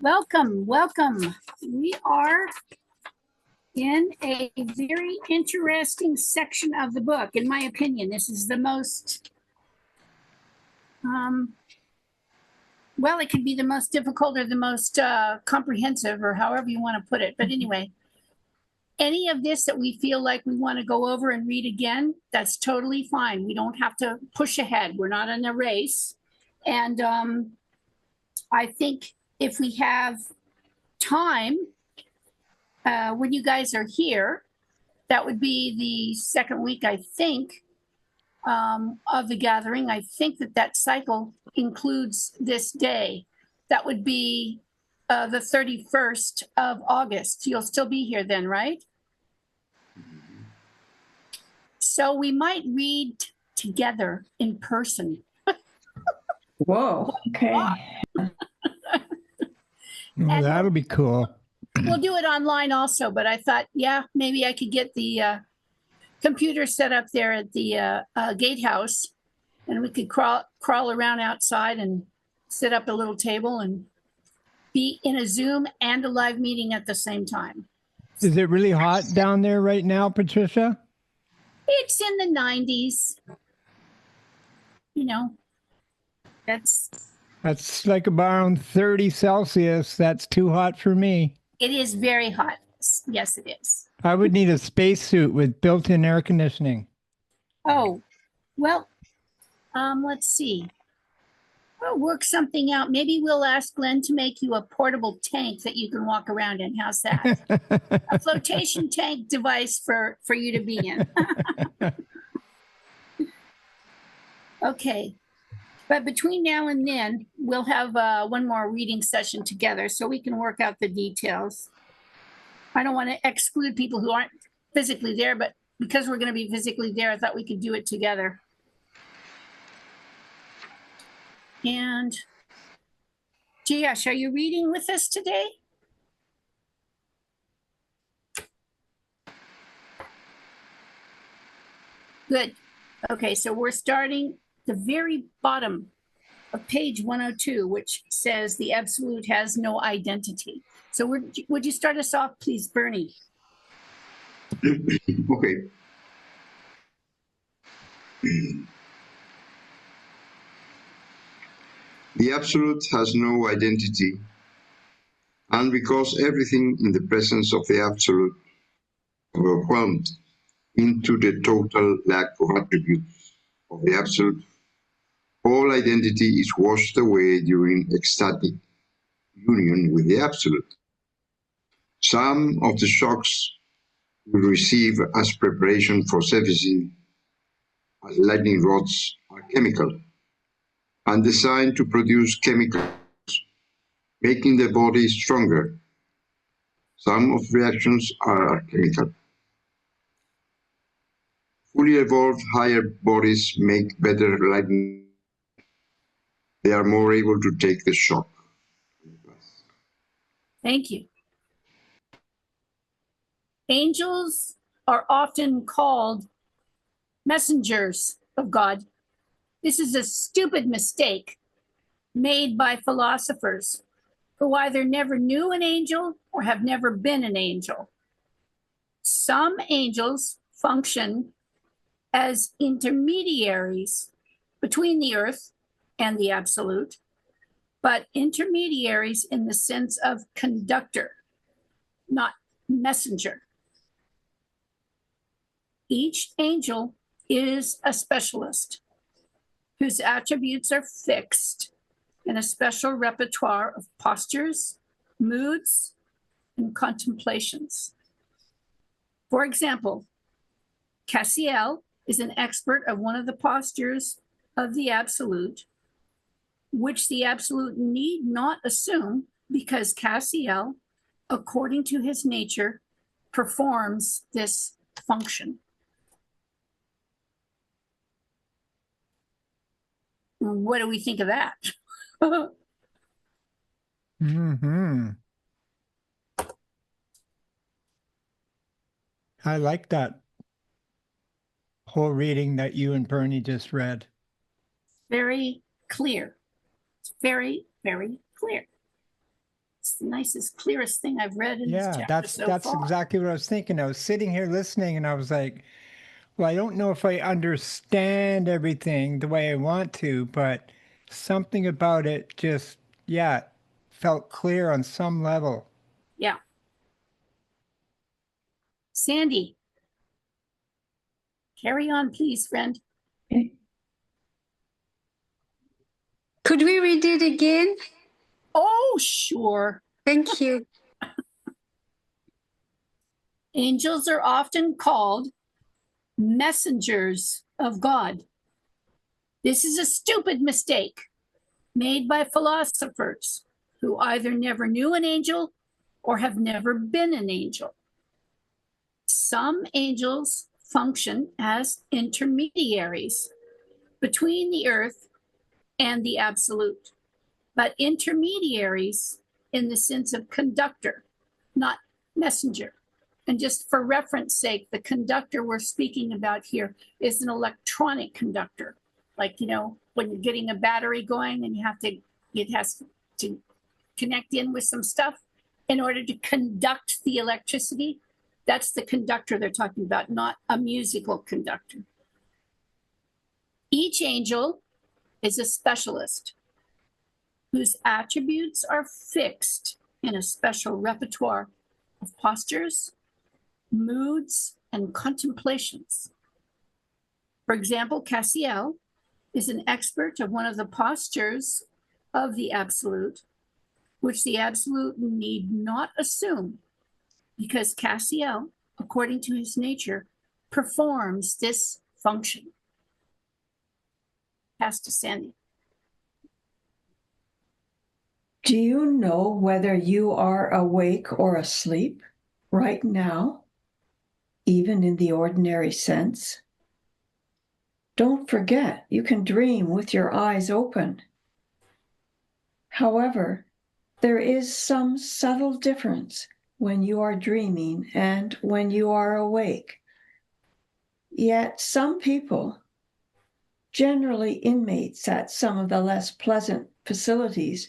Welcome, welcome. We are in a very interesting section of the book. In my opinion, this is the most, well, it could be the most difficult or the most comprehensive, or however you want to put it. But anyway, any of this that we feel like we want to go over and read again, that's totally fine. We don't have to push ahead. We're not in a race. And I think if we have time, when you guys are here, that would be the second week, I think, of the gathering. I think that cycle includes this day. That would be the 31st of August. You'll still be here then, right? So we might read together in person. Whoa, okay. Well, that'll be cool. We'll do it online also, but I thought, yeah, maybe I could get the computer set up there at the gatehouse, and we could crawl around outside and set up a little table and be in a Zoom and a live meeting at the same time. Is it really hot down there right now, Patricia? It's in the 90s. You know, that's like around 30 Celsius. That's too hot for me. It is very hot. Yes, it is. I would need a spacesuit with built-in air conditioning. Oh, well, let's see. We'll work something out. Maybe we'll ask Glenn to make you a portable tank that you can walk around in. How's that? A flotation tank device for you to be in. Okay. But between now and then, we'll have one more reading session together so we can work out the details. I don't want to exclude people who aren't physically there, but because we're going to be physically there, I thought we could do it together. And Jayesh, are you reading with us today? Good. Okay, so we're starting the very bottom of page 102, which says the absolute has no identity. So would you start us off, please, Bernie? Okay. The absolute has no identity, and because everything in the presence of the absolute overwhelmed into the total lack of attributes of the absolute, all identity is washed away during ecstatic union with the absolute. Some of the shocks we receive as preparation for surfacing as lightning rods are chemical and designed to produce chemicals, making the body stronger. Some of the reactions are chemical. Fully evolved higher bodies make better lightning. They are more able to take the shock. Thank you. Angels are often called messengers of God. This is a stupid mistake made by philosophers who either never knew an angel or have never been an angel. Some angels function as intermediaries between the earth and the absolute, but intermediaries in the sense of conductor, not messenger. Each angel is a specialist whose attributes are fixed in a special repertoire of postures, moods, and contemplations. For example, Cassiel is an expert of one of the postures of the absolute, which the absolute need not assume because Cassiel, according to his nature, performs this function. What do we think of that? Hmm. I like that whole reading that you and Bernie just read. Very clear. It's very, very clear. It's the nicest, clearest thing I've read in this Yeah, chapter so that's far. exactly what I was thinking. I was sitting here listening and I was like, well, I don't know if I understand everything the way I want to, but something about it just, yeah, felt clear on some level. Yeah. Sandy, carry on, please, friend. Could we read it again? Oh, sure. Thank you. Angels are often called messengers of God. This is a stupid mistake made by philosophers who either never knew an angel or have never been an angel. Some angels function as intermediaries between the earth and the absolute, but intermediaries in the sense of conductor, not messenger. And just for reference sake, the conductor we're speaking about here is an electronic conductor. Like, you know, when you're getting a battery going and it has to connect in with some stuff in order to conduct the electricity. That's the conductor they're talking about, not a musical conductor. Each angel is a specialist whose attributes are fixed in a special repertoire of postures, moods, and contemplations. For example, Cassiel is an expert of one of the postures of the absolute, which the absolute need not assume, because Cassiel, according to his nature, performs this function. Pass to Sandy. Do you know whether you are awake or asleep right now, even in the ordinary sense? Don't forget, you can dream with your eyes open. However, there is some subtle difference when you are dreaming and when you are awake. Yet some people, generally inmates at some of the less pleasant facilities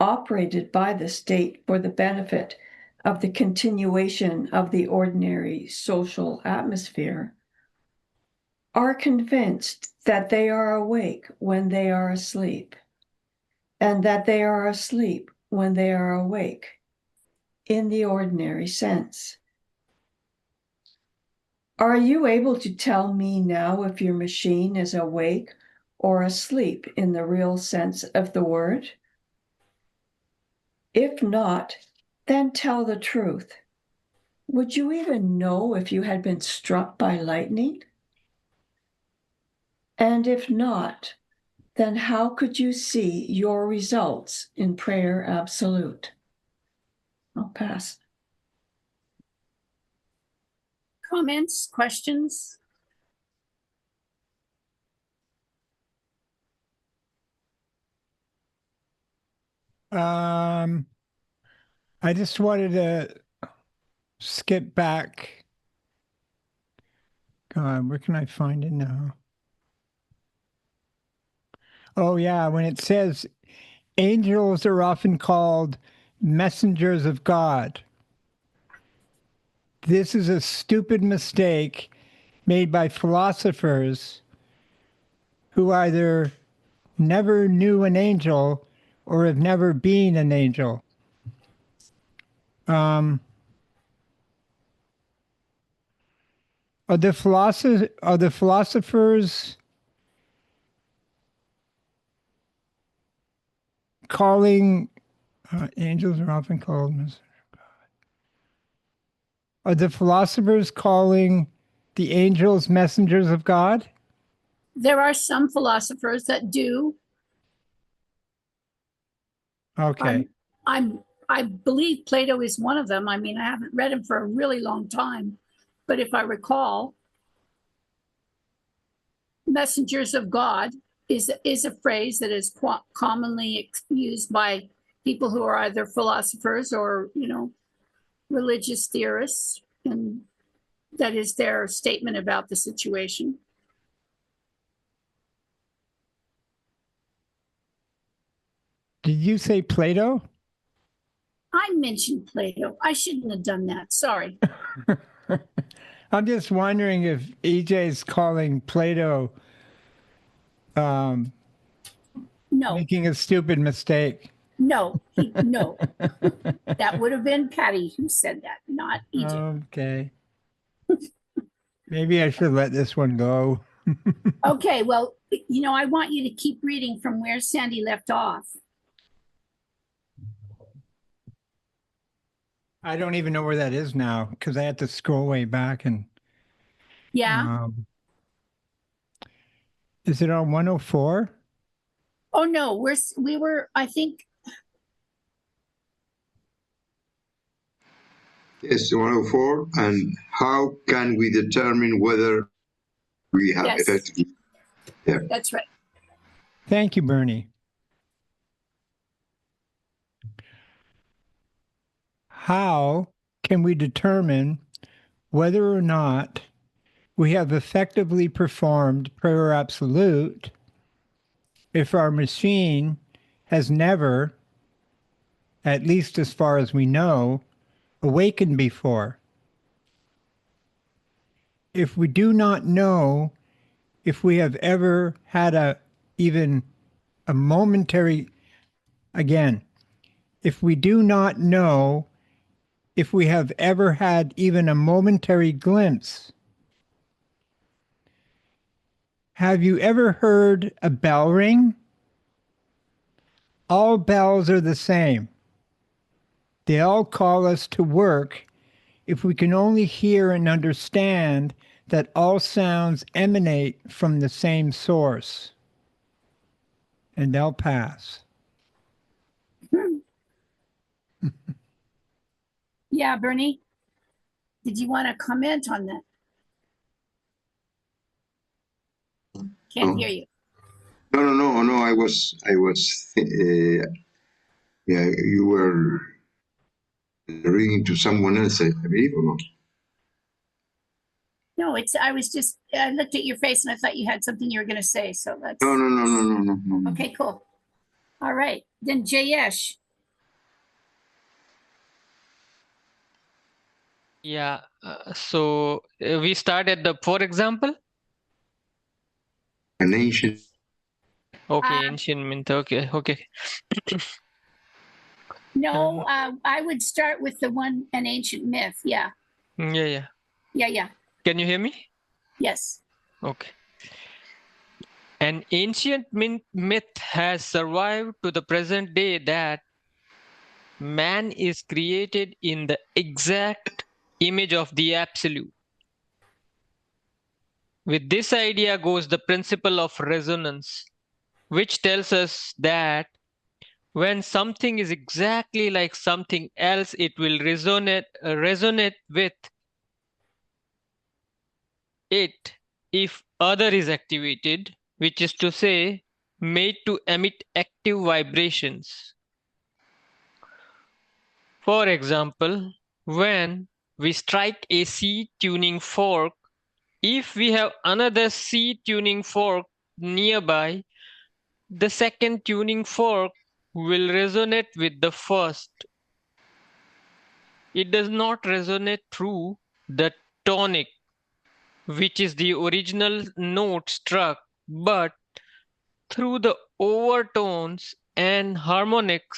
operated by the state for the benefit of the continuation of the ordinary social atmosphere, are convinced that they are awake when they are asleep, and that they are asleep when they are awake, in the ordinary sense. Are you able to tell me now if your machine is awake or asleep in the real sense of the word? If not, then tell the truth. Would you even know if you had been struck by lightning? And if not, then how could you see your results in prayer absolute? I'll pass. Comments, questions? I just wanted to skip back. God, where can I find it now? Oh, yeah, when it says angels are often called messengers of God. This is a stupid mistake made by philosophers who either never knew an angel or have never been an angel. Are the philosophers calling angels are often called messengers of God? Are the philosophers calling the angels messengers of God? There are some philosophers that do. Okay. I'm I believe Plato is one of them. I mean, I haven't read him for a really long time, but if I recall, messengers of God is a phrase that is commonly used by people who are either philosophers or, religious theorists, and that is their statement about the situation. Did you say Plato? I mentioned Plato. I shouldn't have done that. Sorry. I'm just wondering if EJ's calling Plato No, making a stupid mistake. no, no. That would have been Patty who said that, not EJ. Okay. Maybe I should let this one go. Okay, well, I want you to keep reading from where Sandy left off. I don't even know where that is now because I had to scroll way back and Yeah. is it on 104? Oh no, we were, I think. Yes, 104. And how can we determine whether we have Yes. effectively? Yeah. That's right. Thank you, Bernie. How can we determine whether or not we have effectively performed prayer absolute if our machine has never, at least as far as we know, awakened before? If we do not know if we have ever had even a momentary, again, if we do not know if we have ever had even a momentary glimpse, have you ever heard a bell ring? All bells are the same. They all call us to work if we can only hear and understand that all sounds emanate from the same source. And they'll pass. Yeah, Bernie, did you want to comment on that? Can't hear you. No. I was. Yeah, you were reading to someone else, I believe, or not? No, I looked at your face and I thought you had something you were going to say. So that's. No. Okay, cool. All right. Then Jayesh. Yeah. So we start at the 4 example. An ancient. Okay, ancient myth. Okay. No, I would start with an ancient myth. Yeah. Yeah. Yeah. Can you hear me? Yes. Okay. An ancient myth has survived to the present day that man is created in the exact image of the absolute. With this idea goes the principle of resonance, which tells us that when something is exactly like something else, it will resonate with it if other is activated, which is to say, made to emit active vibrations. For example, when we strike a C tuning fork, if we have another C tuning fork nearby, the second tuning fork will resonate with the first. It does not resonate through the tonic, which is the original note struck, but through the overtones and harmonics.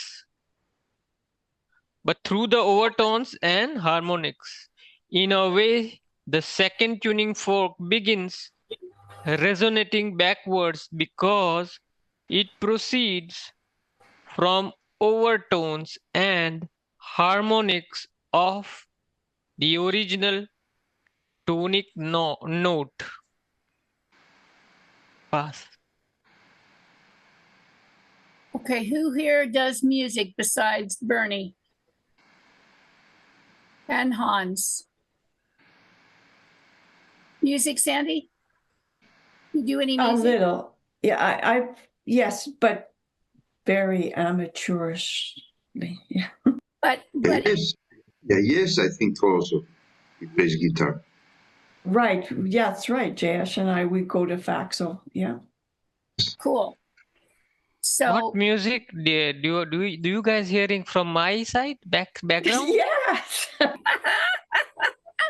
In a way, the second tuning fork begins resonating backwards because it proceeds from overtones and harmonics of the original tonic note. Pass. Okay, who here does music besides Bernie? And Hans. Music, Sandy? You do any A music? little. Yeah, I yes, but very amateurishly. Yeah. But Yes, yes, I think also he plays guitar. Right. Yeah, that's right. Jayesh and I, we go to Faxo. Yeah. cool. So What music do you guys hearing from my side background? Yes.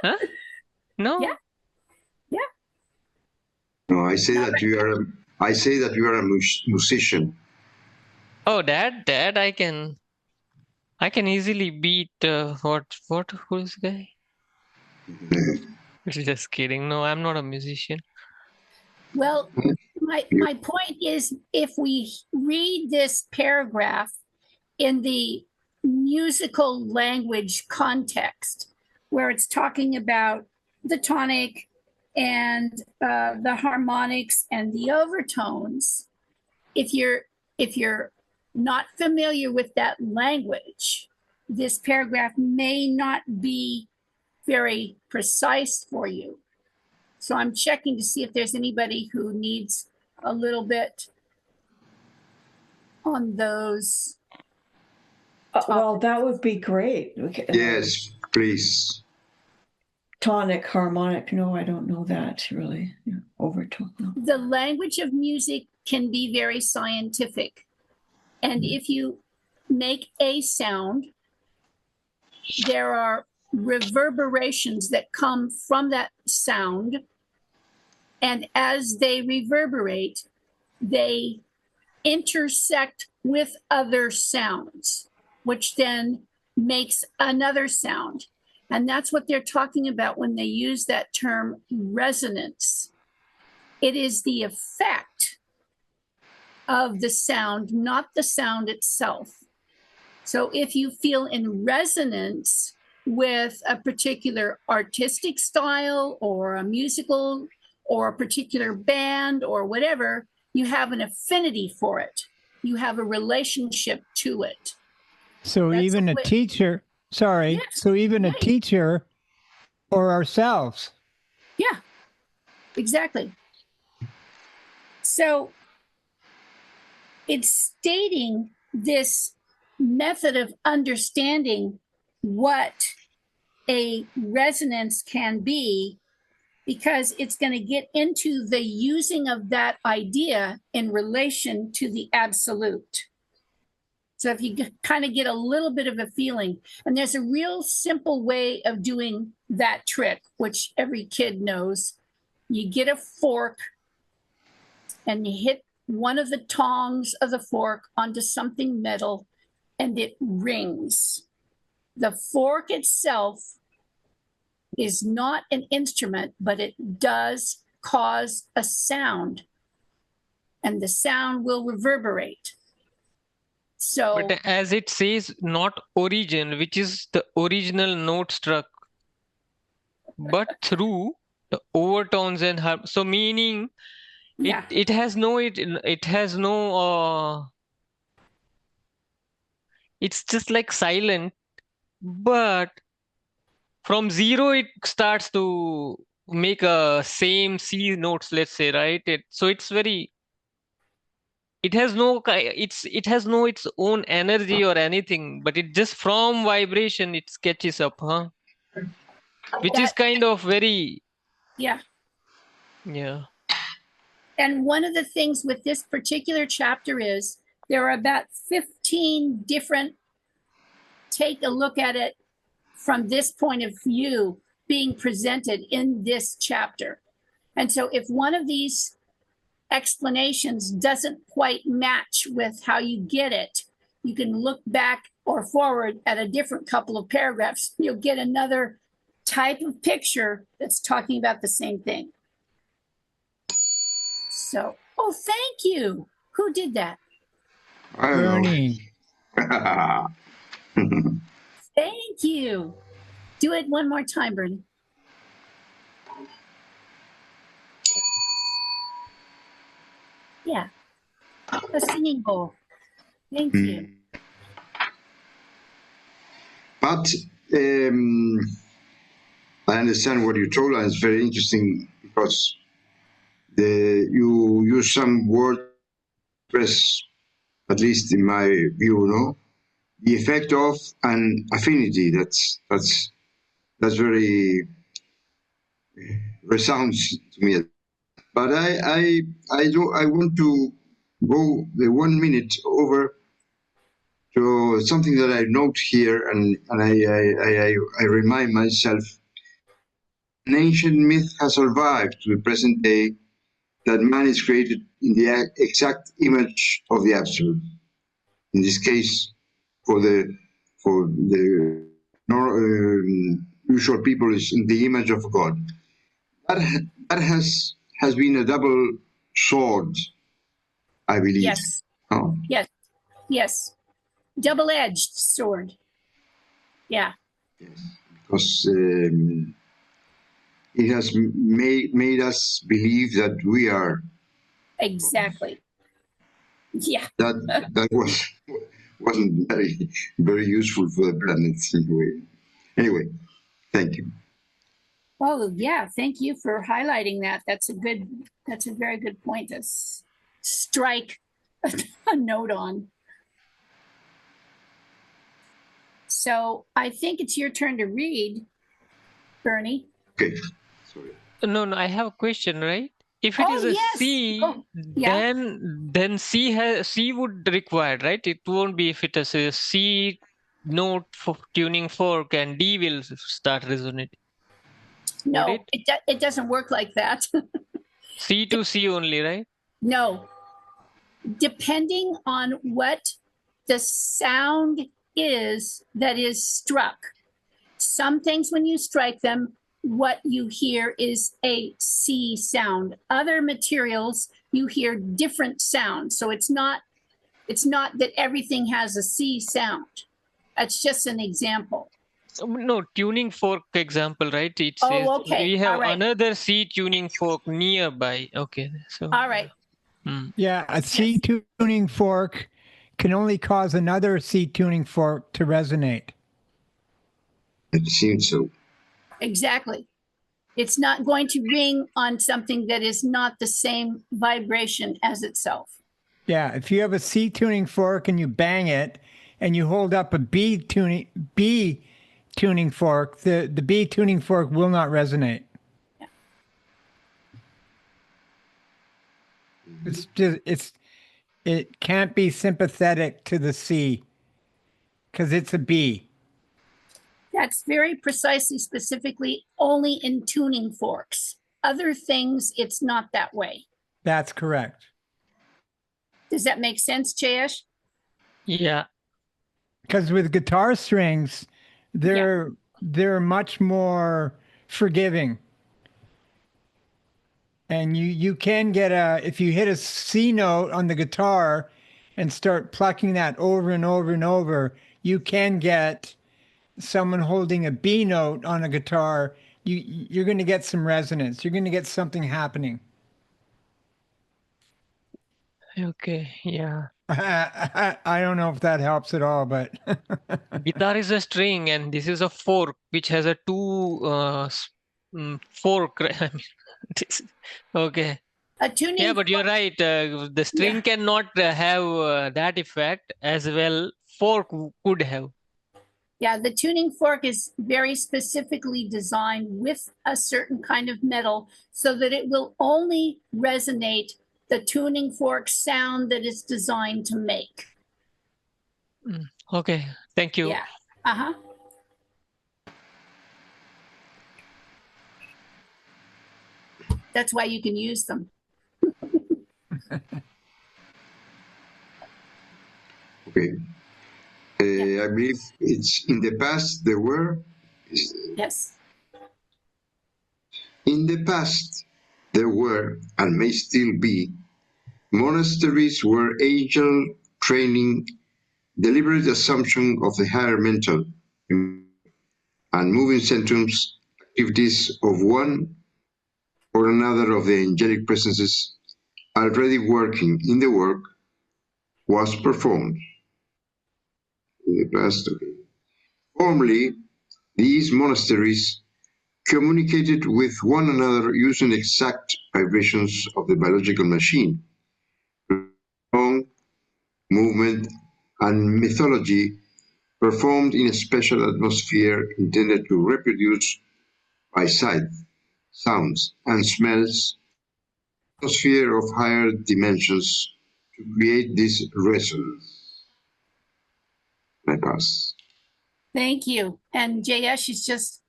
Huh? No. Yeah. No, I say that you are a musician. Oh, that I can easily beat who's the guy? Just kidding. No, I'm not a musician. well, my point is, if we read this paragraph in the musical language context, where it's talking about the tonic and the harmonics and the overtones, if you're not familiar with that language, this paragraph may not be very precise for you. So I'm checking to see if there's anybody who needs a little bit on those. Well, that would be great. Yes, please. Tonic, harmonic. No, I don't know that really. Yeah, overtone. No. The language of music can be very scientific. And if you make a sound, there are reverberations that come from that sound. And as they reverberate, they intersect with other sounds, which then makes another sound. And that's what they're talking about when they use that term resonance. It is the effect of the sound, not the sound itself. So if you feel in resonance with a particular artistic style or a musical or a particular band or whatever, you have an affinity for it. You have a relationship to it. So That's even a what- teacher, sorry, Yes, so even a right. teacher or ourselves. Yeah, exactly. So it's stating this method of understanding what a resonance can be, because it's going to get into the using of that idea in relation to the absolute. So if you kind of get a little bit of a feeling, and there's a real simple way of doing that trick, which every kid knows. You get a fork and you hit one of the tongs of the fork onto something metal and it rings. The fork itself is not an instrument, but it does cause a sound, and the sound will reverberate. So, But as it says, not origin, which is the original note struck, but through the overtones and so meaning yeah, it has no it's just like silent, but from zero it starts to make a same C notes, let's say, right? It has no its own energy or anything, but it just from vibration it sketches up, huh? Which is kind of very, yeah. yeah. And one of the things with this particular chapter is there are about 15 different, take a look at it from this point of view, being presented in this chapter. And so if one of these explanations doesn't quite match with how you get it, you can look back or forward at a different couple of paragraphs. You'll get another type of picture that's talking about the same thing. So, oh, thank you. Who did that? I don't Bernie. know. Thank you. Do it one more time, Bernie. Yeah, a singing bowl. Thank you. But I understand what you told, and it's very interesting because you use some words, express, at least in my view, no, the effect of an affinity. That's very resounds to me. But I want to go the 1 minute over to something that I note here, and I remind myself. An ancient myth has survived to the present day that man is created in the exact image of the absolute. In this case, for the usual people, is in the image of God. That has been a double sword, I believe. Yes. Oh. Yes. Yes. Double-edged sword. Yeah. Yes, because it has made us believe that we are. Exactly. Yeah. That wasn't very useful for the planet in a way. Anyway, thank you. Well, yeah, thank you for highlighting that. That's a very good point to strike a note on. So I think it's your turn to read, Bernie. Okay, sorry. No, I have a question, right? If it Oh, is a yes. C, Oh, yeah. then C would require, right? It won't be if it is a C note for tuning fork and D will start resonating. No, it doesn't work like that. C to C only, right? No. Depending on what the sound is that is struck. Some things, when you strike them, what you hear is a C sound. Other materials, you hear different sounds. So it's not that everything has a C sound. That's just an example. No, tuning fork example, right? It Oh, says okay. we have All right. another C tuning fork nearby. Okay, so All right. Yeah, a C tuning fork can only cause another C tuning fork to resonate. It seems so. Exactly. It's not going to ring on something that is not the same vibration as itself. Yeah, if you have a C tuning fork and you bang it and you hold up a B tuning fork, the B tuning fork will not resonate. Yeah. It can't be sympathetic to the C because it's a B. That's very precisely, specifically only in tuning forks. Other things, it's not that way. That's correct. Does that make sense, Jayesh? yeah. Because with guitar strings, they're much more forgiving. And you can get if you hit a C note on the guitar and start plucking that over and over and over, you can get someone holding a B note on a guitar. You're going to get some resonance. You're going to get something happening. Okay, yeah. I don't know if that helps at all, but Guitar is a string and this is a fork which has a two fork. I mean, okay. A tuning Yeah, but you're right. The string cannot have that effect as well. Fork could have. Yeah, the tuning fork is very specifically designed with a certain kind of metal so that it will only resonate the tuning fork sound that it's designed to make. Okay, thank you. Yeah. Uh-huh. That's why you can use them. Okay. I believe it's in the past there were. Yes. In the past there were, and may still be, monasteries where angel training, deliberate assumption of the higher mental, and moving centrums, activities of one or another of the angelic presences already working in the work was performed. In the past, formerly, these monasteries communicated with one another using exact vibrations of the biological machine. Song, movement, and mythology performed in a special atmosphere intended to reproduce by sight, sounds, and smells atmosphere of higher dimensions to create this resonance. I pass. Thank you. And Jayesh is just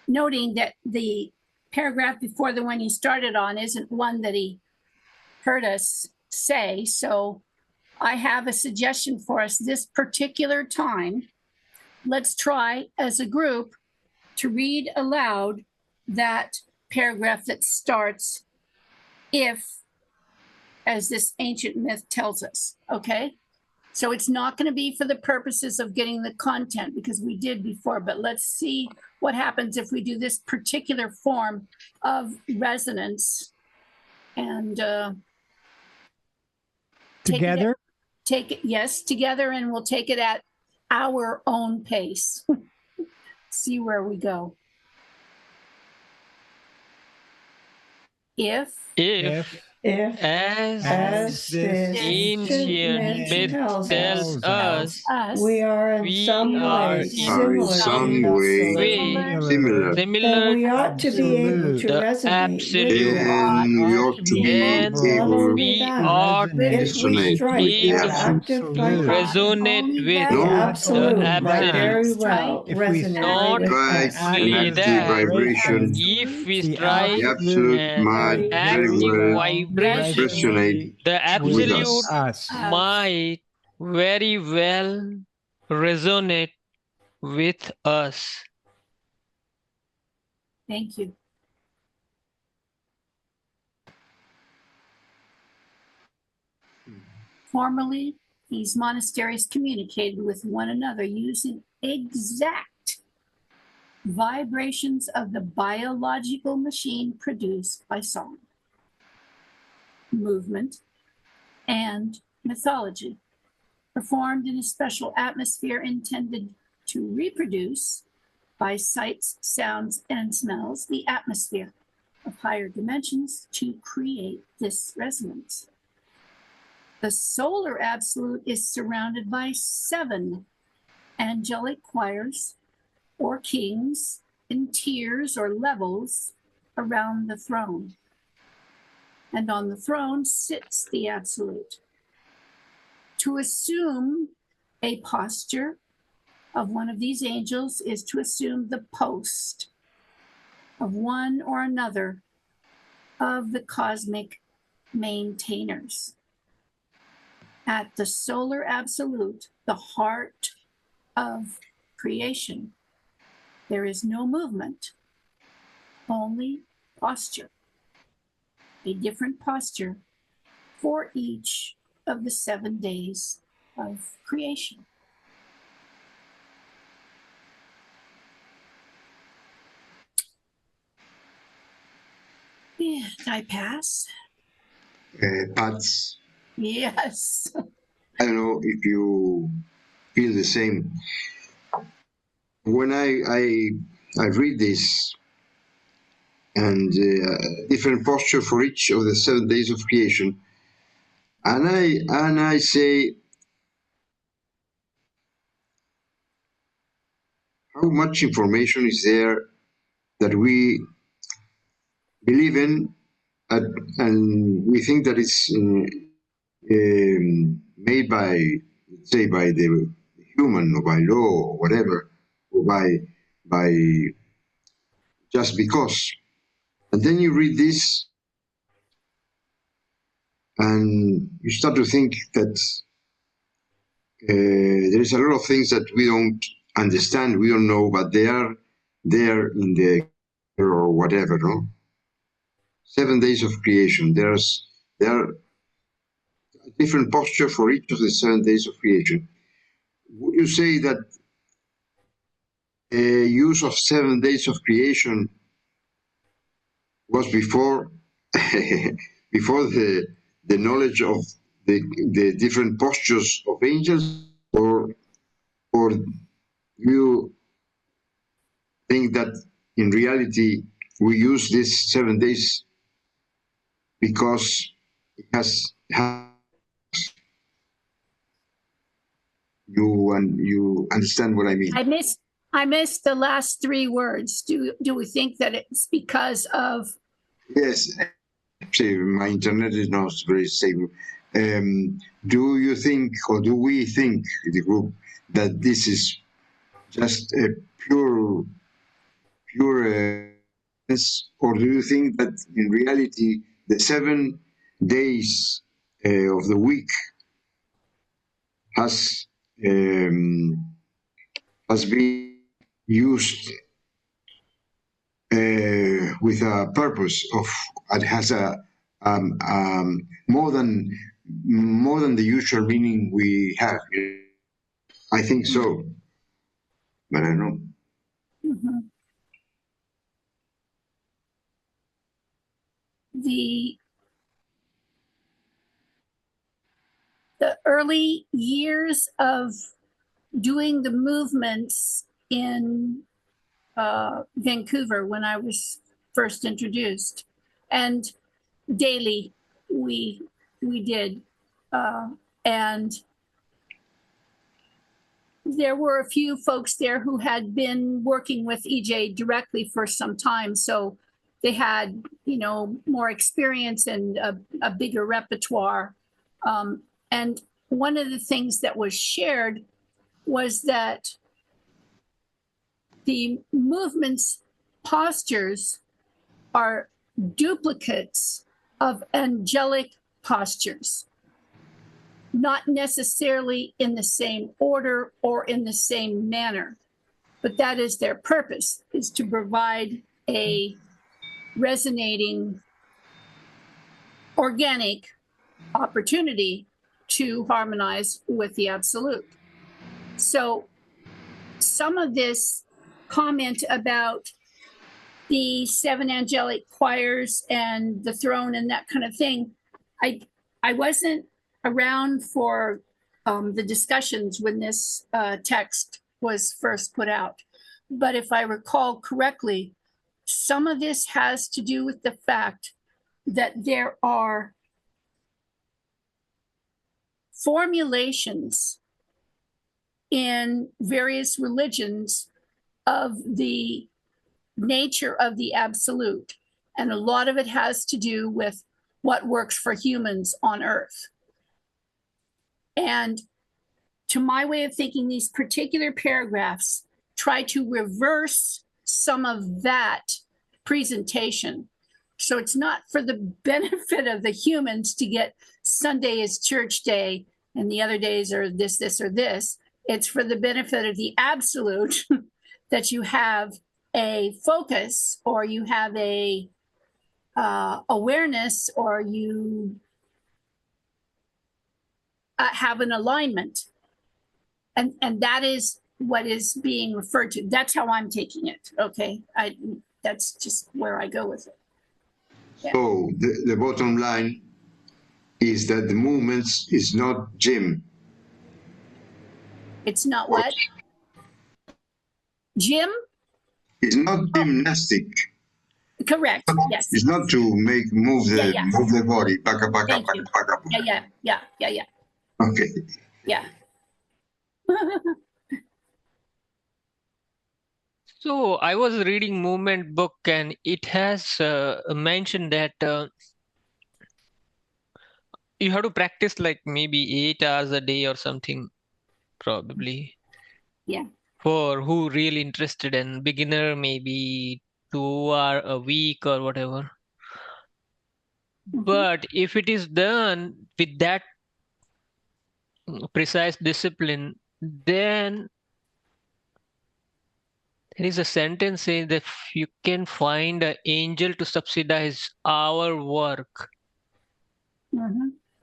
noting that the paragraph before the one he started on isn't one that he heard us say. So I have a suggestion for us this particular time. Let's try as a group to read aloud that paragraph that starts, if, as this ancient myth tells us, okay? So it's not going to be for the purposes of getting the content because we did before, but let's see what happens if we do this particular form of resonance and Together? take it, yes, together, and we'll take it at our own pace. See where we go. If If, as as this ancient myth tells us, we are in we some are way in similar some to the way absolute, similar, then similar we ought to be able to the resonate with absolute, that. then we ought to be then Not able only we that, ought if we resonate strike with the that able absolute. active to vibration, resonate with the No, absolute the might very absolute. well If we resonate Not with strike us. an only active that, vibration, if we the strike the absolute absolute an might very active well vibration, resonate the with absolute us. us. might very well resonate with us. Thank you. Formerly, these monasteries communicated with one another using exact vibrations of the biological machine produced by song, movement, and mythology, performed in a special atmosphere intended to reproduce by sights, sounds, and smells the atmosphere of higher dimensions to create this resonance. The solar absolute is surrounded by 7 angelic choirs or kings in tiers or levels around the throne. And on the throne sits the absolute. To assume a posture of one of these angels is to assume the post of one or another of the cosmic maintainers. At the solar absolute, the heart of creation, there is no movement, only posture. A different posture for each of the 7 days of creation. Yeah, did I pass? Pats, Yes. I don't know if you feel the same. When I read this, and different posture for each of the 7 days of creation, and I say, how much information is there that we believe in, and we think that it's made by, say, by the human or by law or whatever, or by just because. And then you read this and you start to think that there is a lot of things that we don't understand, we don't know, but they are there in the or whatever, no? 7 days of creation. There are a different posture for each of the 7 days of creation. Would you say that use of 7 days of creation was before before the knowledge of the different postures of angels, or you think that in reality we use these 7 days because it has you understand what I mean? I missed the last 3 words. Do we think that it's because of? Yes, see, my internet is not very stable. Do you think, or do we think, the group, that this is just a pure, or do you think that in reality the 7 days of the week has been used with a purpose of, it has a more than the usual meaning we have? I think so, but I don't know. Mhm. The early years of doing the movements in Vancouver when I was first introduced, and daily we did, and there were a few folks there who had been working with EJ directly for some time, so they had, you know, more experience and a bigger repertoire. And one of the things that was shared was that the movements postures are duplicates of angelic postures, not necessarily in the same order or in the same manner, but that is their purpose, is to provide a resonating, organic opportunity to harmonize with the absolute. So some of this comment about the 7 angelic choirs and the throne and that kind of thing, I wasn't around for the discussions when this text was first put out. But if I recall correctly, some of this has to do with the fact that there are formulations in various religions of the nature of the absolute. And a lot of it has to do with what works for humans on Earth. And to my way of thinking, these particular paragraphs try to reverse some of that presentation. So it's not for the benefit of the humans to get Sunday is church day and the other days are this, this, or this. It's for the benefit of the absolute that you have a focus, or you have a awareness, or you have an alignment. And that is what is being referred to. That's how I'm taking it, okay? That's just where I go with it. Yeah. So the bottom line is that the movements is not gym. It's not what? Gym? It's not gymnastic. Correct, yes. It's not to move the body. Baka, baka, Thank baka, you. baka. Yeah. Okay. Yeah. So I was reading movement book and it has mentioned that you have to practice like maybe 8 hours a day or something, probably. Yeah. For who really interested, and beginner maybe 2 hours a week or whatever. But if it is done with that precise discipline, then there is a sentence saying that you can find an angel to subsidize our work,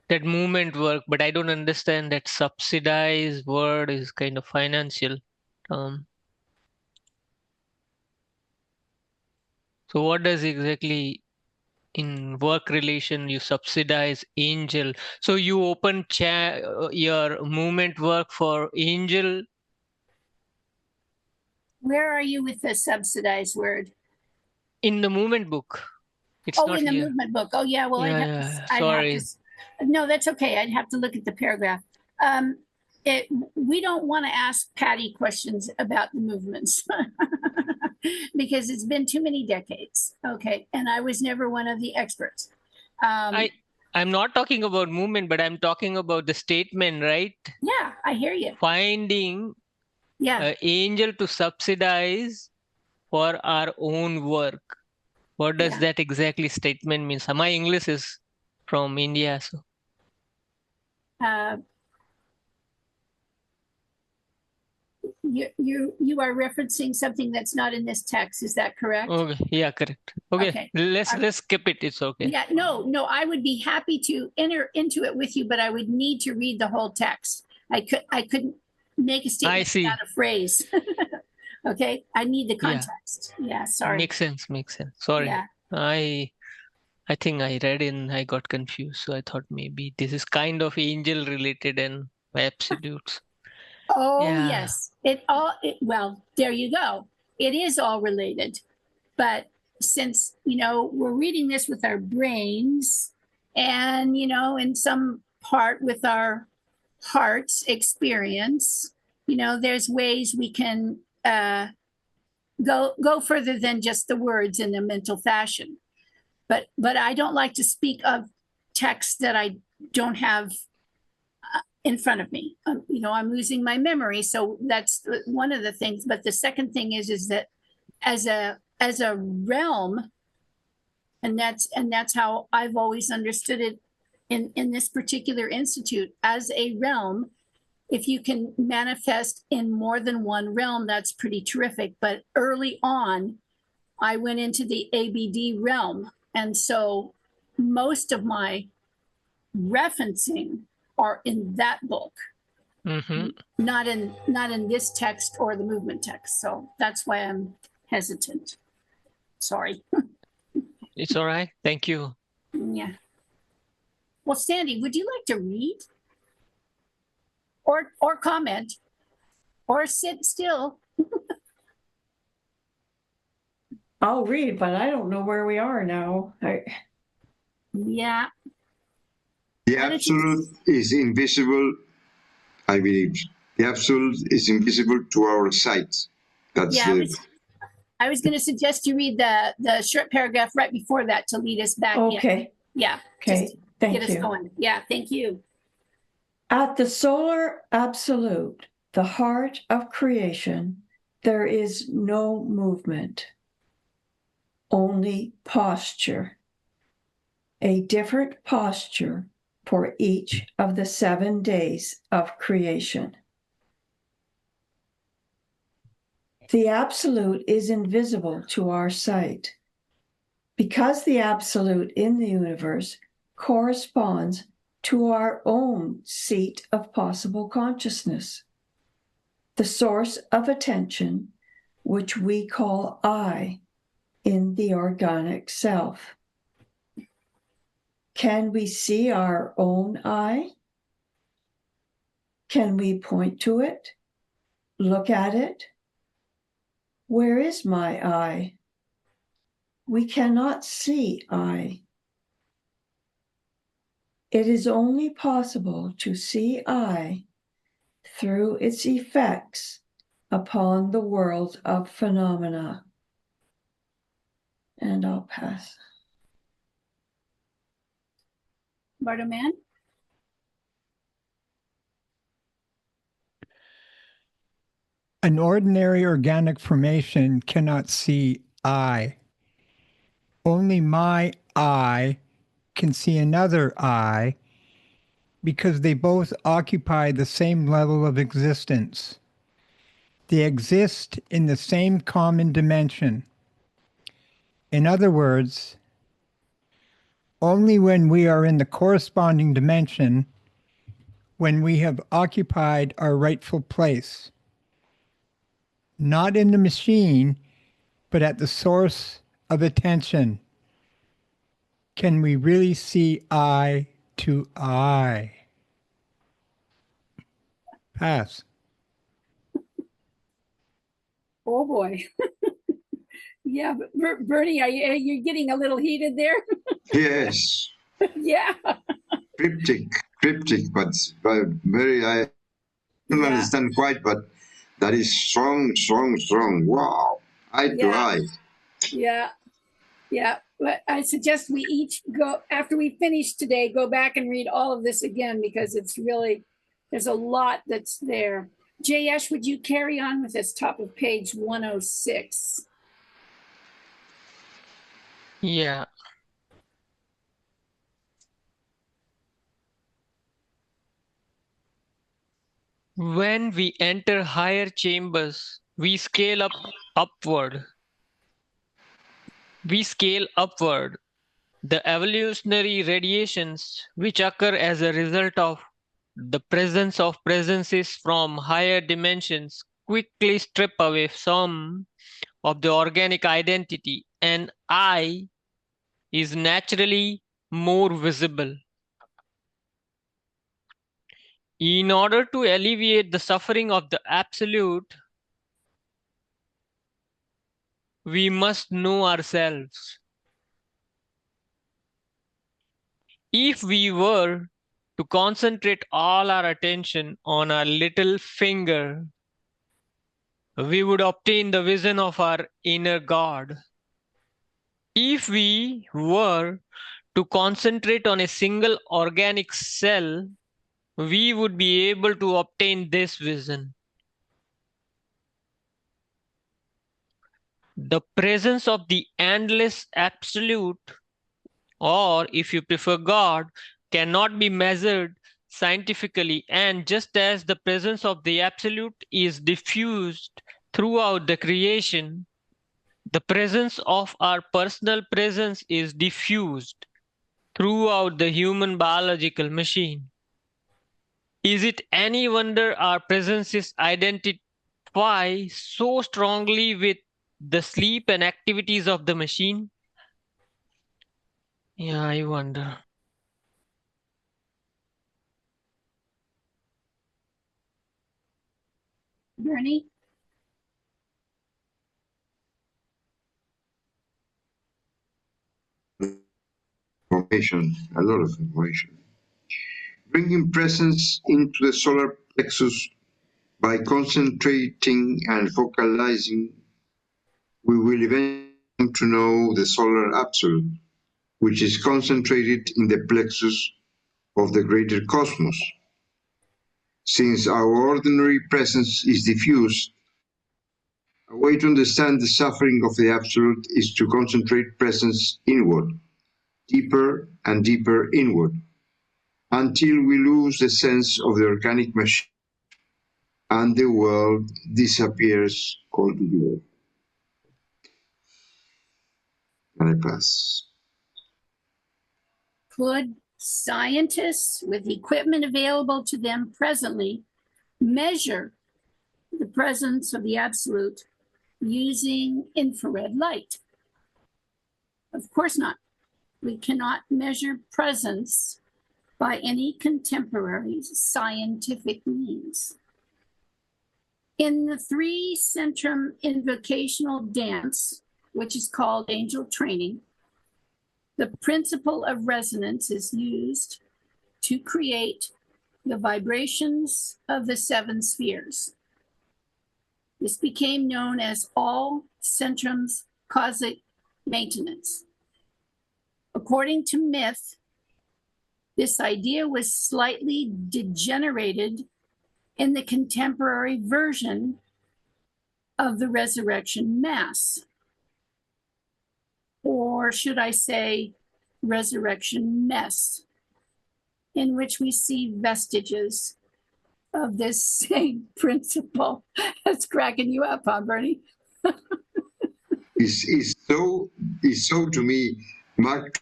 that movement work, but I don't understand that subsidize word is kind of financial term. So what does exactly in work relation you subsidize angel? So you open your movement work for angel Where are you with the subsidized word? In the movement book. It's Oh, not in the here. movement book. Oh, yeah. Well, Yeah, I'd yeah, have to, sorry. no, that's okay. I'd have to look at the paragraph. We don't want to ask Patty questions about the movements because it's been too many decades. Okay. And I was never one of the experts. I'm not talking about movement, but I'm talking about the statement, right? Yeah, I hear you. Finding Yeah. an angel to subsidize for our own work. What does Yeah. that exactly statement mean? So my English is from India, so You are referencing something that's not in this text. Is that correct? okay, yeah, correct. Okay, let's skip it. It's okay. Yeah, no, I would be happy to enter into it with you, but I would need to read the whole text. I couldn't make a statement see. without a phrase. Okay, I need the Yeah. context. Yeah, sorry. Makes sense. Sorry. Yeah. I think I read and I got confused. So I thought maybe this is kind of angel related and absolutes. Oh, Yeah. yes. Well, there you go. It is all related. But since, we're reading this with our brains and, in some part with our heart's experience, there's ways we can go further than just the words in a mental fashion. But I don't like to speak of texts that I don't have in front of me. I'm losing my memory, so that's one of the things. But the second thing is that as a realm, and that's how I've always understood it in this particular institute, as a realm, if you can manifest in more than one realm, that's pretty terrific. But early on, I went into the ABD realm, and so most of my referencing are in that book, not in this text or the movement text. So that's why I'm hesitant. Sorry. It's all right. Thank you. Yeah. Well, Sandy, would you like to read or comment or sit still? I'll read, but I don't know where we are now. Yeah. The absolute is invisible, I believe. The absolute is invisible to our sight. That's I was going to suggest you read the short paragraph right before that to lead us back in. Okay. Yeah. Okay. Thank Get you. us going. Yeah. Thank you. At the solar absolute, the heart of creation, there is no movement, only posture. A different posture for each of the 7 days of creation. The absolute is invisible to our sight. Because the absolute in the universe corresponds to our own seat of possible consciousness, the source of attention, which we call I in the organic self. Can we see our own I? Can we point to it? Look at it? Where is my I? We cannot see I. It is only possible to see I through its effects upon the world of phenomena. And I'll pass. Bartoman? An ordinary organic formation cannot see I. Only my I can see another I because they both occupy the same level of existence. They exist in the same common dimension. In other words, only when we are in the corresponding dimension, when we have occupied our rightful place, not in the machine, but at the source of attention, can we really see I to I. Pass. Oh boy. Yeah, Bernie, are you getting a little heated there? Yes, Yeah. cryptic, but very, I don't Yeah. understand quite, but that is strong, strong, strong. Wow, eye to Yeah. eye. Yeah. Yeah. But I suggest we each go, after we finish today, go back and read all of this again because it's really, there's a lot that's there. Jayesh, would you carry on with this top of page 106? Yeah. When we enter higher chambers, we scale upward. We scale upward. The evolutionary radiations which occur as a result of the presence of presences from higher dimensions quickly strip away some of the organic identity, and I is naturally more visible. In order to alleviate the suffering of the Absolute, we must know ourselves. If we were to concentrate all our attention on our little finger, we would obtain the vision of our inner God. If we were to concentrate on a single organic cell, we would be able to obtain this vision. The presence of the endless absolute, or if you prefer God, cannot be measured scientifically, and just as the presence of the absolute is diffused throughout the creation, the presence of our personal presence is diffused throughout the human biological machine. Is it any wonder our presences identify so strongly with the sleep and activities of the machine? Yeah, I wonder. Bernie? Information, a lot of information. Bringing presence into the solar plexus by concentrating and focalizing, we will eventually come to know the solar absolute, which is concentrated in the plexus of the greater cosmos. Since our ordinary presence is diffused, a way to understand the suffering of the absolute is to concentrate presence inward, deeper and deeper inward, until we lose the sense of the organic machine and the world disappears altogether. And I pass. Could scientists with equipment available to them presently measure the presence of the absolute using infrared light? Of course not. We cannot measure presence by any contemporary scientific means. In the 3 centrum invocational dance, which is called angel training, the principle of resonance is used to create the vibrations of the 7 spheres. This became known as all centrums cosmic maintenance. According to myth, this idea was slightly degenerated in the contemporary version of the Resurrection Mass. Or should I say, Resurrection Mess, in which we see vestiges of this same principle. That's cracking you up, huh, Bernie? It's so to me, Mark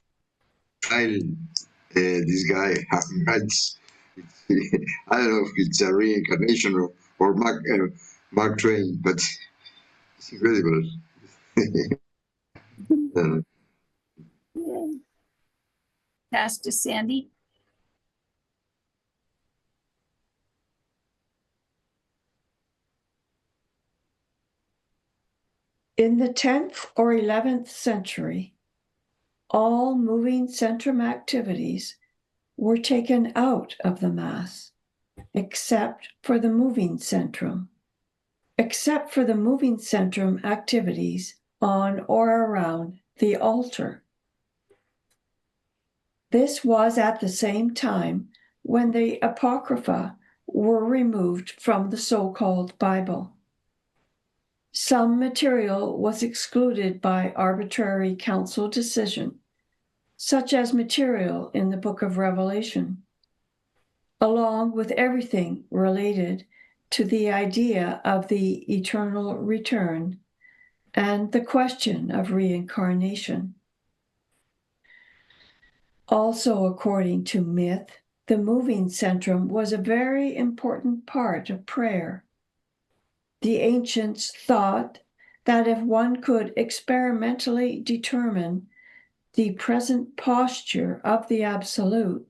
Twain, this guy, it's, I don't know if it's a reincarnation or Mark Twain, but it's incredible. Yeah. Pass to Sandy. In the 10th or 11th century, all moving centrum activities were taken out of the Mass, except for the moving centrum. Except for the moving centrum activities on or around the altar. This was at the same time when the Apocrypha were removed from the so-called Bible. Some material was excluded by arbitrary council decision, such as material in the Book of Revelation, along with everything related to the idea of the eternal return and the question of reincarnation. Also, according to myth, the moving centrum was a very important part of prayer. The ancients thought that if one could experimentally determine the present posture of the Absolute,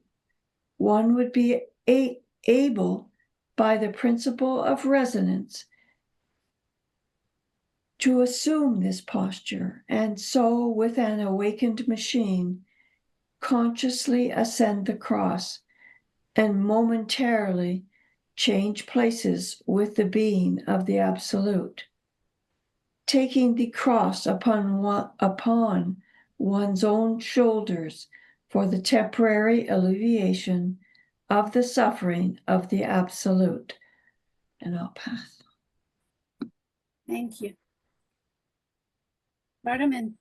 one would be able, by the principle of resonance, to assume this posture, and so with an awakened machine, consciously ascend the cross and momentarily change places with the being of the Absolute, taking the cross upon one's own shoulders for the temporary alleviation of the suffering of the Absolute. And I'll pass. Thank you. Bartaman.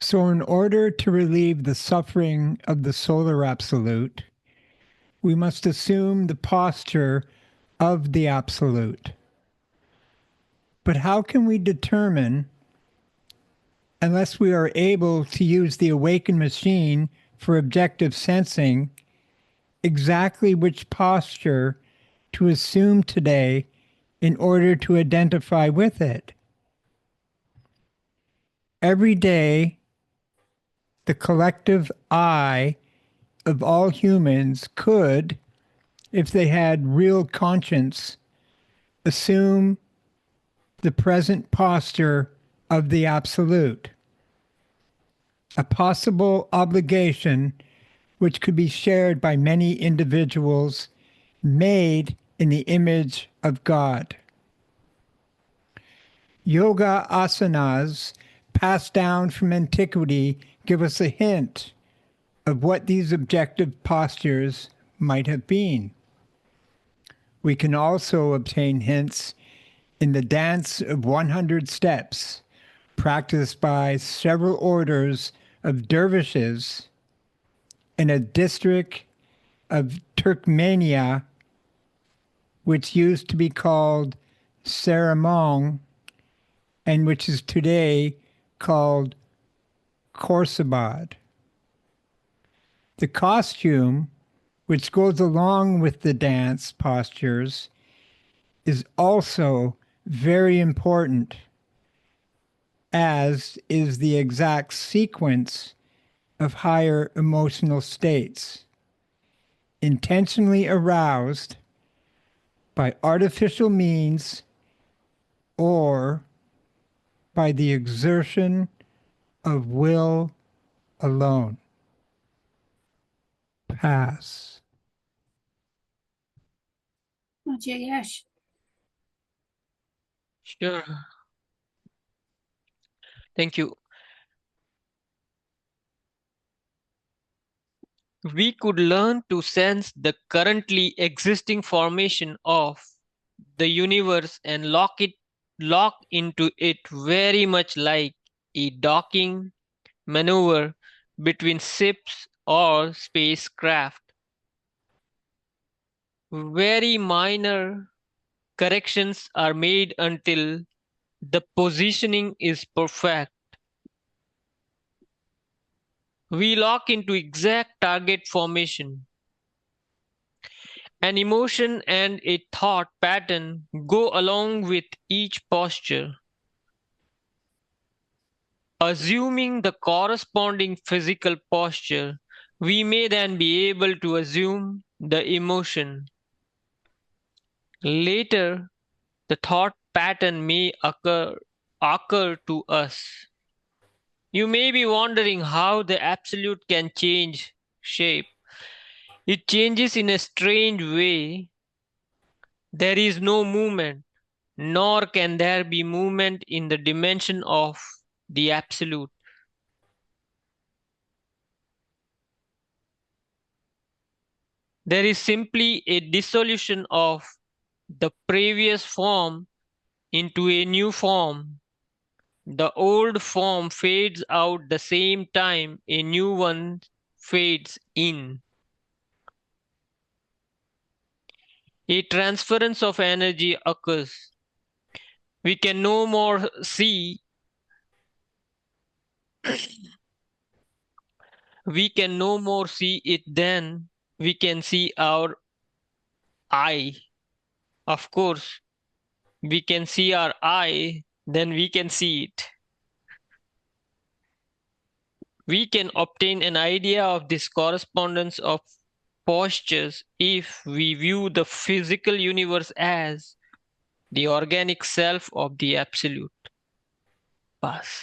So, in order to relieve the suffering of the solar absolute, we must assume the posture of the absolute. But how can we determine, unless we are able to use the awakened machine for objective sensing, exactly which posture to assume today in order to identify with it? Every day, the collective I of all humans could, if they had real conscience, assume the present posture of the Absolute, a possible obligation which could be shared by many individuals made in the image of God. Yoga asanas passed down from antiquity give us a hint of what these objective postures might have been. We can also obtain hints in the dance of 100 steps, practiced by several orders of dervishes in a district of Turkmenia, which used to be called Saramong, and which is today called Khorsabad. The costume, which goes along with the dance postures, is also very important, as is the exact sequence of higher emotional states, intentionally aroused by artificial means or by the exertion of will alone. Pass. Oh, Jayesh. Sure. Thank you. We could learn to sense the currently existing formation of the universe and lock into it, very much like a docking maneuver between ships or spacecraft. Very minor corrections are made until the positioning is perfect. We lock into exact target formation. An emotion and a thought pattern go along with each posture. Assuming the corresponding physical posture, we may then be able to assume the emotion. Later, the thought pattern may occur to us. You may be wondering how the absolute can change shape. It changes in a strange way. There is no movement, nor can there be movement in the dimension of the absolute. There is simply a dissolution of the previous form into a new form. The old form fades out the same time a new one fades in. A transference of energy occurs. We can no more see it than we can see our eye. Of course, we can see our eye, then we can see it. We can obtain an idea of this correspondence of postures if we view the physical universe as the organic self of the absolute. Pass.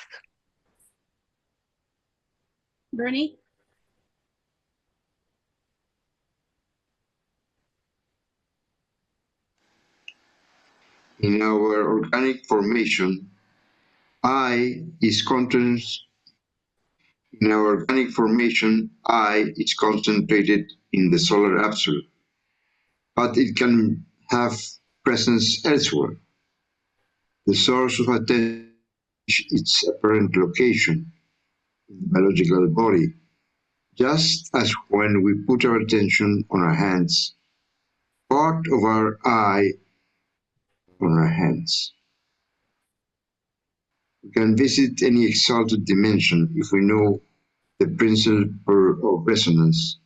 Bernie? In our organic formation, I is concentrated in the solar absolute, but it can have presence elsewhere. The source of attention is its apparent location in the biological body, just as when we put our attention on our hands, part of our eye on our hands. We can visit any exalted dimension if we know the principle of resonance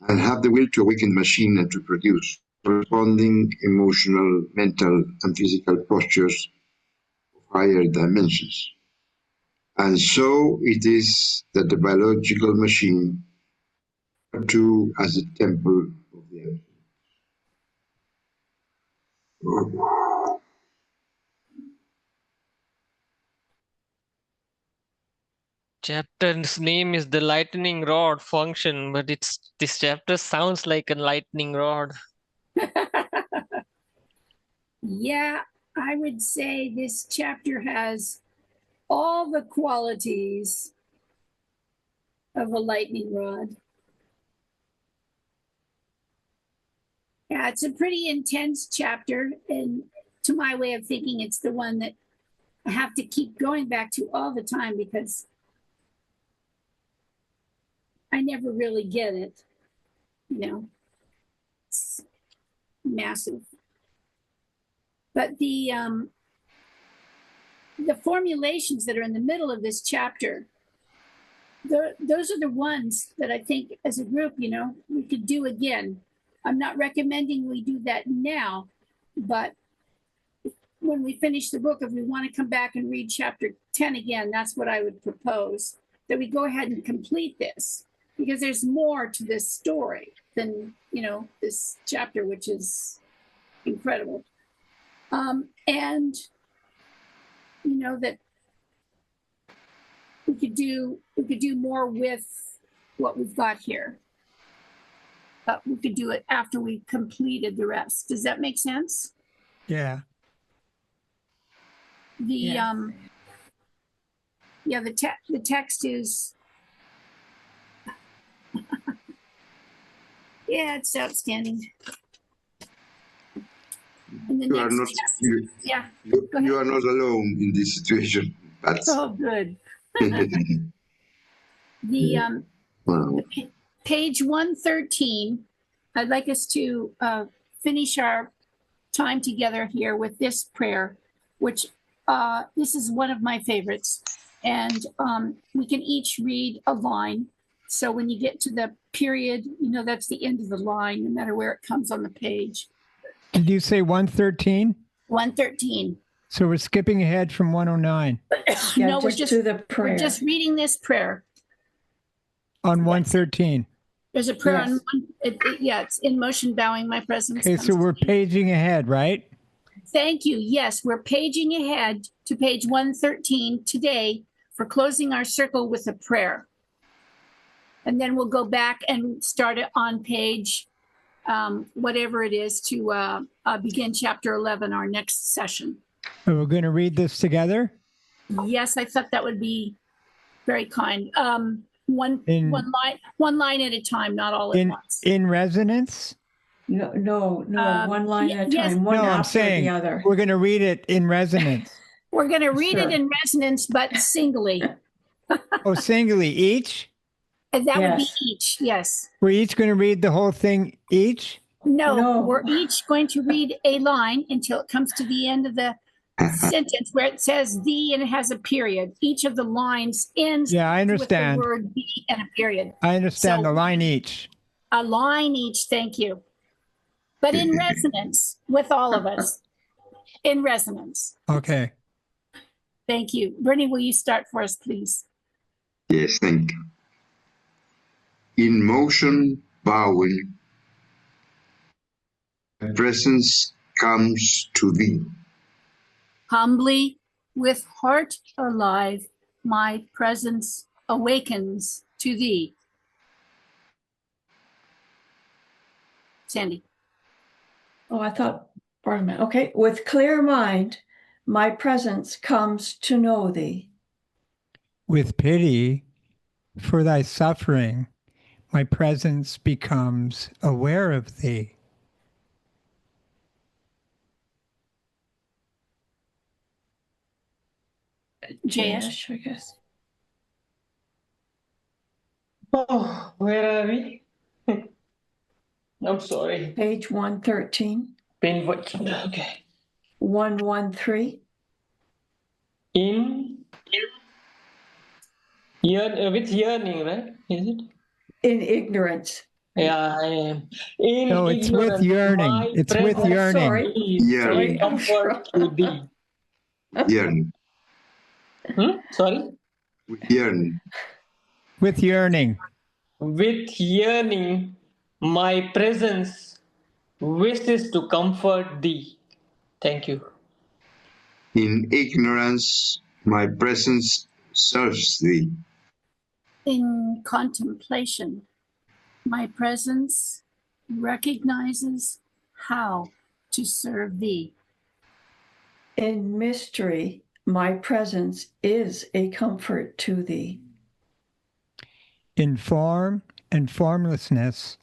and have the will to awaken the machine and to produce corresponding emotional, mental, and physical postures of higher dimensions. And so it is that the biological machine too as a temple of the earth. Chapter's name is the lightning rod function, but this chapter sounds like a lightning rod. Yeah, I would say this chapter has all the qualities of a lightning rod. Yeah, it's a pretty intense chapter, and to my way of thinking, it's the one that I have to keep going back to all the time because I never really get it. You know, it's massive. But the formulations that are in the middle of this chapter, those are the ones that I think as a group, you know, we could do again. I'm not recommending we do that now, but when we finish the book, if we want to come back and read chapter 10 again, that's what I would propose, that we go ahead and complete this, because there's more to this story than, you know, this chapter, which is incredible. And, you know, that we could do more with what we've got here. But we could do it after we completed the rest. Does that make sense? Yeah. The the text is yeah, it's outstanding. And the You are not, yeah. you are not alone in this situation. That's Oh, good. The wow. page 113. I'd like us to finish our time together here with this prayer, which this is one of my favorites. And we can each read a line. So when you get to the period, you know, that's the end of the line, no matter where it comes on the page. Did you say 113? 113. So we're skipping ahead from 109 Yeah, No, just to the prayer. we're just reading this prayer. on 113. There's a prayer on Yes. one, yeah, it's in motion, bowing my presence. Okay, comes so to we're thee. paging ahead, right? Thank you. Yes, we're paging ahead to page 113 today for closing our circle with a prayer. And then we'll go back and start it on page, whatever it is, to begin chapter 11, our next session. And we're going to read this together. Yes, I thought that would be very kind. One In- one line at a time, not all at once. In resonance? No, one line at a yes. time, one No, I'm after saying the other. we're going to read it in resonance. We're going to read Sure. it in resonance, but singly. Oh, singly each? And that would be Yes. each, yes. We're each going to read the whole thing each? No, No. we're each going to read a line until it comes to the end of the sentence where it says "the" and it has a period. Each of the lines ends Yeah, I with the understand. word "the" and a period. I understand So- the line each. A line each, thank you. But in resonance with all of us. In resonance. Okay. Thank you. Bernie, will you start for us, please? Yes, thank you. In motion, bowing, the presence comes to thee. Humbly, with heart alive, my presence awakens to thee. Sandy. Oh, I thought, pardon me. Okay, with clear mind, my presence comes to know thee. With pity for thy suffering, my presence becomes aware of thee. Jayesh. I guess. Oh, where are we? I'm sorry. Page 113, Okay. 113. With yearning, right? Is it? In ignorance. Yeah, I am. In No, it's with ignorance, yearning. my It's with presence yearning. is Yearning. comfort to thee. Yearning. Sorry? With yearning. With yearning. With yearning, my presence wishes to comfort thee. Thank you. In ignorance, my presence serves thee. In contemplation, my presence recognizes how to serve thee. In mystery, my presence is a comfort to thee. In form and formlessness,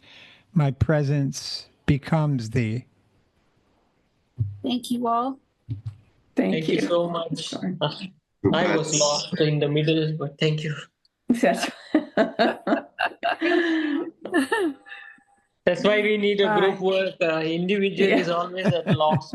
my presence becomes thee. Thank you all. Thank you. so much. Sorry. I was lost in the middle, but thank you. That's That's why we need a Bye. group work. Individual is always at loss.